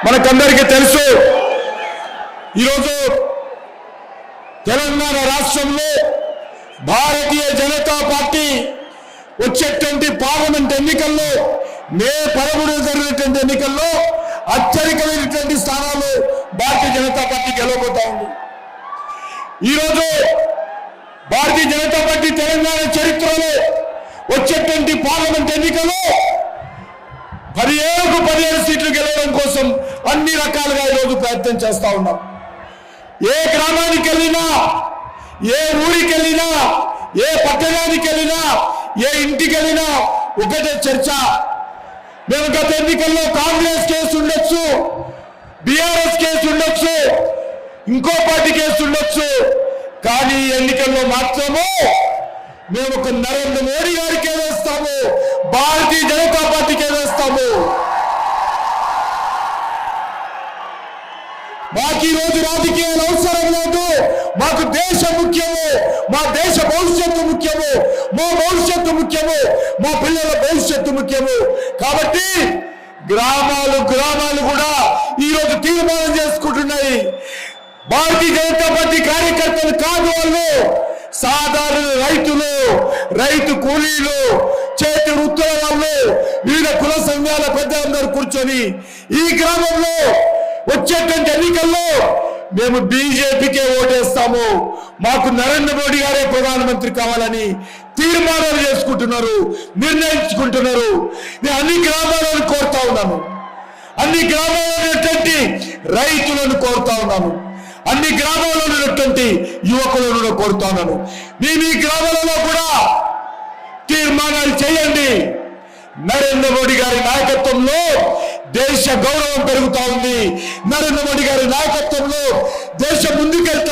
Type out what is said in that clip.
మనకందరికీ తెలుసు ఈరోజు తెలంగాణ రాష్ట్రంలో భారతీయ జనతా పార్టీ వచ్చేటువంటి పార్లమెంట్ ఎన్నికల్లో మే 13న జరిగినటువంటి ఎన్నికల్లో అత్యధికమైనటువంటి స్థానాలు భారతీయ జనతా పార్టీ గెలవబోతా ఉంది. ఈరోజు భారతీయ జనతా పార్టీ తెలంగాణ చరిత్రలో వచ్చేటువంటి పార్లమెంట్ ఎన్నికల్లో 17 సీట్లు గెలవడం కోసం అన్ని రకాలుగా ఈరోజు ప్రయత్నం చేస్తా ఉన్నాం. ఏ గ్రామానికి వెళ్ళినా, ఏ ఊరికి వెళ్ళినా, ఏ పట్టణానికి వెళ్ళినా, ఏ ఇంటికి వెళ్ళినా ఒకటే చర్చ. మేము గత ఎన్నికల్లో కాంగ్రెస్ కేసు ఉండొచ్చు, బీఆర్ఎస్ కేసు ఉండొచ్చు, ఇంకో పార్టీ కేసు ఉండొచ్చు, కానీ ఎన్నికల్లో మాత్రము మేము ఒక నరేంద్ర మోడీ గారికే వేస్తాము, భారతీయ జనతా పార్టీకే వేస్తాము. మాకు ఈ రోజు రాజకీయాలు అవసరం లేదు. మాకు దేశం ముఖ్యము, మా దేశ భవిష్యత్తు ముఖ్యము, మా భవిష్యత్తు ముఖ్యము, మా పిల్లల భవిష్యత్తు ముఖ్యము. కాబట్టి గ్రామాలు కూడా ఈరోజు తీర్మానం చేసుకుంటున్నాయి. భారతీయ జనతా పార్టీ కార్యకర్తలు కాదు, వాళ్ళు సాధారణ రైతులు, రైతు కూలీలు, చేతి వృత్తుల వాళ్ళు, వివిధ కుల సంఘాల పెద్దలందరూ కూర్చొని ఈ గ్రామంలో వచ్చేటువంటి ఎన్నికల్లో మేము బీజేపీకే ఓటేస్తాము, మాకు నరేంద్ర మోడీ గారే ప్రధానమంత్రి కావాలని తీర్మానాలు చేసుకుంటున్నారు, నిర్ణయించుకుంటున్నారు. నేను అన్ని గ్రామాలను కోరుతా ఉన్నాను, అన్ని గ్రామాల్లో ఉన్నటువంటి రైతులను కోరుతా ఉన్నాను, అన్ని గ్రామాల్లో ఉన్నటువంటి యువకులను కోరుతా ఉన్నాను. మేము ఈ గ్రామాలలో కూడా తీర్మానాలు చేయండి. నరేంద్ర మోడీ గారి నాయకత్వంలో దేశ గౌరవం పెరుగుతా ఉంది. నరేంద్ర మోడీ గారి నాయకత్వంలో దేశం ముందుకెళ్తా